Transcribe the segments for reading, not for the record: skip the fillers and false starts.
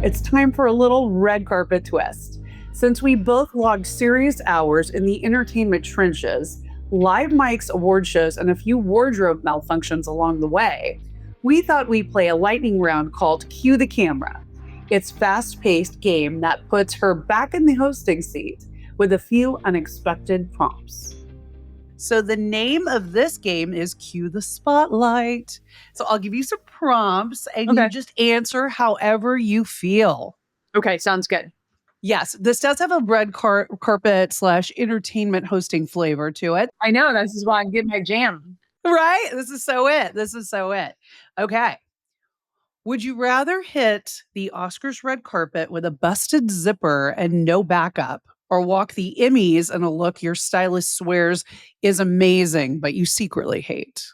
It's time for a little red carpet twist. Since we both logged serious hours in the entertainment trenches, live mics, award shows, and a few wardrobe malfunctions along the way, we thought we'd play a lightning round called Cue the Camera. It's a fast-paced game that puts her back in the hosting seat with a few unexpected prompts. So the name of this game is Cue the Spotlight. So I'll give you some prompts and you just answer however you feel. Okay, sounds good. Yes, this does have a red carpet / entertainment hosting flavor to it. I know, this is why I'm getting my jam. Right? This is so it. Okay. Would you rather hit the Oscars red carpet with a busted zipper and no backup, or walk the Emmys in a look your stylist swears is amazing, but you secretly hate?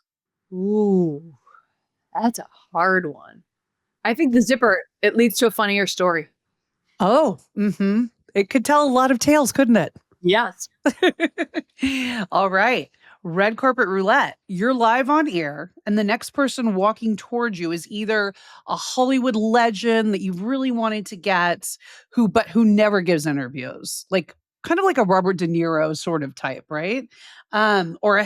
Ooh, that's a hard one. I think the zipper, it leads to a funnier story. Oh, it could tell a lot of tales, couldn't it? Yes. All right. Red carpet roulette. You're live on air, and the next person walking towards you is either a Hollywood legend that you've really wanted to get, who never gives interviews, like kind of like a Robert De Niro sort of type, right? Or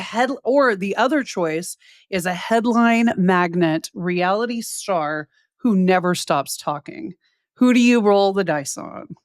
the other choice is a headline magnet reality star who never stops talking. Who do you roll the dice on?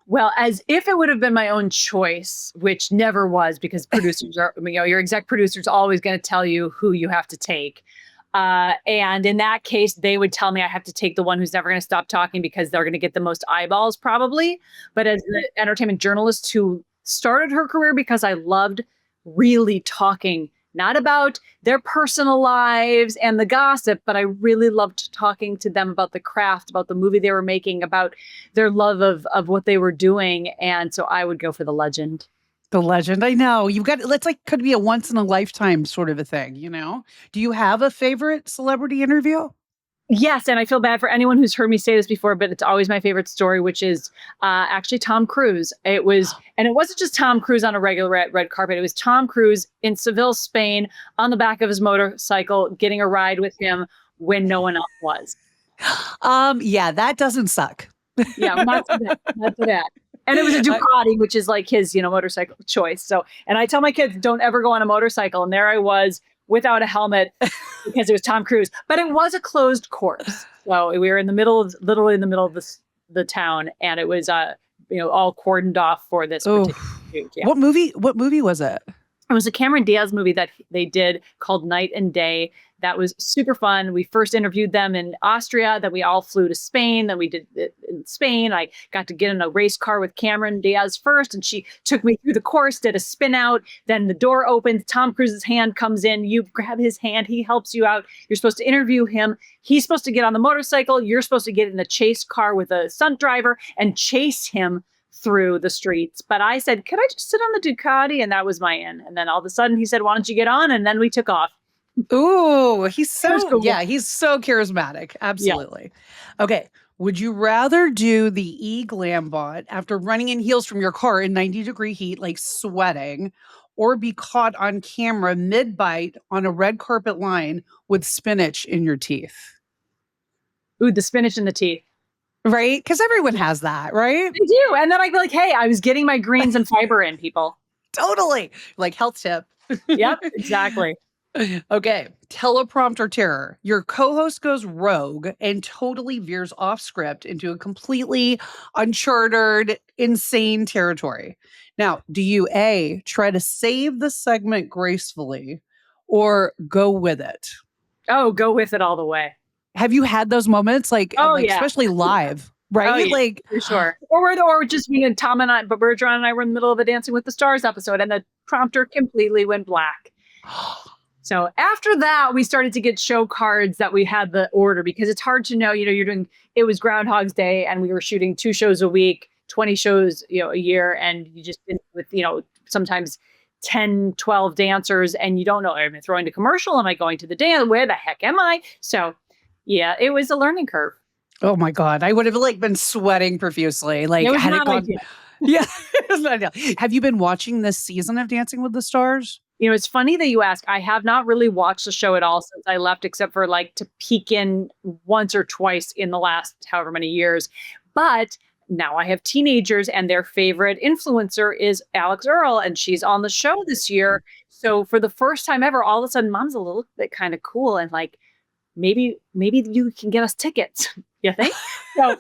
Well, as if it would have been my own choice, which never was, because producers are, your exec producer is always going to tell you who you have to take. And in that case, they would tell me I have to take the one who's never going to stop talking because they're going to get the most eyeballs probably. But as the entertainment journalist who started her career because I loved really talking, not about their personal lives and the gossip, but I really loved talking to them about the craft, about the movie they were making, about their love of what they were doing. And so I would go for the legend. The legend, I know. Could be a once in a lifetime sort of a thing, you know? Do you have a favorite celebrity interview? Yes, and I feel bad for anyone who's heard me say this before, but it's always my favorite story, which is actually Tom Cruise. It wasn't just Tom Cruise on a regular red carpet. It was Tom Cruise in Seville, Spain, on the back of his motorcycle, getting a ride with him when no one else was. Yeah, that doesn't suck. Yeah, not so bad. And it was a Ducati, which is like his, motorcycle choice. So, and I tell my kids, don't ever go on a motorcycle. And there I was without a helmet because it was Tom Cruise, but it was a closed course. So we were literally in the middle of the town, and it was, all cordoned off for this particular shoot. Yeah. What movie was it? It was a Cameron Diaz movie that they did called Night and Day. That was super fun. We first interviewed them in Austria, then we all flew to Spain. Then we did it in Spain. I got to get in a race car with Cameron Diaz first, and she took me through the course, did a spin out. Then the door opens, Tom Cruise's hand comes in. You grab his hand, he helps you out. You're supposed to interview him. He's supposed to get on the motorcycle. You're supposed to get in the chase car with a stunt driver and chase him through the streets. But I said, could I just sit on the Ducati? And that was my in. And then all of a sudden he said, why don't you get on? And then we took off. Ooh, he's so cool. he's so charismatic. Absolutely. Yeah. Okay. Would you rather do the e-glam bot after running in heels from your car in 90-degree heat, like sweating, or be caught on camera mid-bite on a red carpet line with spinach in your teeth? Ooh, the spinach in the teeth. Right? Because everyone has that, right? I do. And then I'd be like, hey, I was getting my greens and fiber in, people. Totally. Like health tip. Yep, exactly. Okay. Teleprompter terror. Your co-host goes rogue and totally veers off script into a completely uncharted, insane territory. Now, do you A, try to save the segment gracefully, or go with it? Oh, go with it all the way. Have you had those moments? Especially live, right? Oh, yeah, for sure. Or just me and Tom and I, but Bergeron and I were in the middle of a Dancing with the Stars episode, and the prompter completely went black. So after that, we started to get show cards that we had the order, because it's hard to know, it was Groundhog's Day and we were shooting 2 shows a week, 20 shows, a year. And you just, with, sometimes 10, 12 dancers, and you don't know, am I throwing to commercial? Am I going to the dance? Where the heck am I? So yeah, it was a learning curve. Oh my God. I would have been sweating profusely. Like, it was not ideal. Yeah. Have you been watching this season of Dancing with the Stars? It's funny that you ask. I have not really watched the show at all since I left, except for like to peek in once or twice in the last however many years. But now I have teenagers, and their favorite influencer is Alex Earl, and she's on the show this year. So for the first time ever, all of a sudden, mom's a little bit kind of cool, and like maybe you can get us tickets. You think? So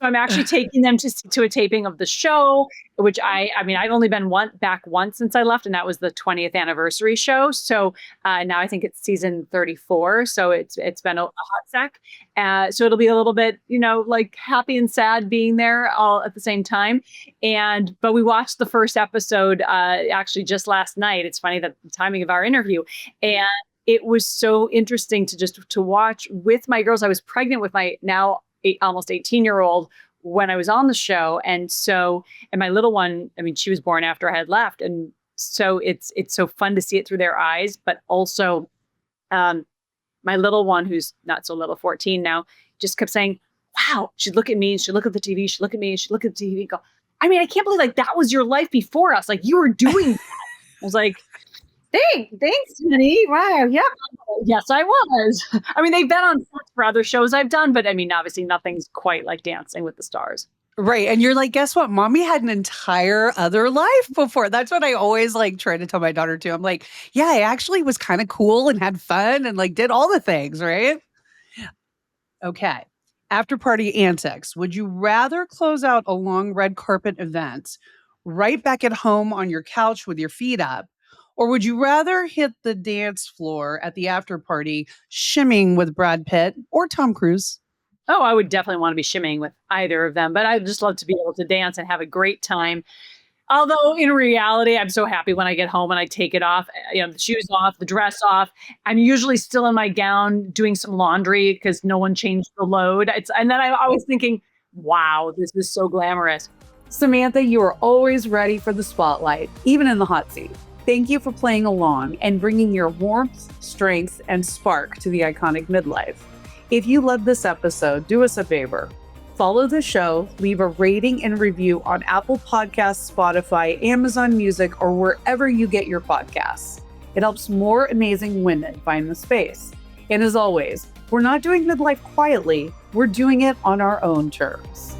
I'm actually taking them to a taping of the show, which I mean, I've only been back once since I left, and that was the 20th anniversary show. So now I think it's season 34. So it's been a hot sec. So it'll be a little bit, like happy and sad being there all at the same time. But we watched the first episode actually just last night. It's funny that the timing of our interview, and it was so interesting to watch with my girls. I was pregnant with my now almost 18-year-old when I was on the show. And my little one, I mean, she was born after I had left. And so it's so fun to see it through their eyes, but also my little one, who's not so little, 14 now, just kept saying, wow, she'd look at me and she'd look at the TV, she'd look at me and she'd look at the TV and go, I mean, I can't believe like that was your life before us. Like you were doing that. I was like, thanks, honey. Wow. Yeah. Yes, I was. I mean, they've been on sets for other shows I've done, but I mean, obviously nothing's quite like Dancing with the Stars. Right. And you're like, guess what? Mommy had an entire other life before. That's what I always like try to tell my daughter too. I'm like, yeah, I actually was kind of cool and had fun and like did all the things, right? Okay. After party antics. Would you rather close out a long red carpet event right back at home on your couch with your feet up? Or would you rather hit the dance floor at the after party shimmying with Brad Pitt or Tom Cruise? Oh, I would definitely want to be shimmying with either of them, but I'd just love to be able to dance and have a great time. Although in reality, I'm so happy when I get home and I take it off, the shoes off, the dress off. I'm usually still in my gown doing some laundry because no one changed the load. And then I'm always thinking, wow, this is so glamorous. Samantha, you are always ready for the spotlight, even in the hot seat. Thank you for playing along and bringing your warmth, strength, and spark to the Iconic Midlife. If you loved this episode, do us a favor. Follow the show, leave a rating and review on Apple Podcasts, Spotify, Amazon Music, or wherever you get your podcasts. It helps more amazing women find the space. And as always, we're not doing midlife quietly, we're doing it on our own terms.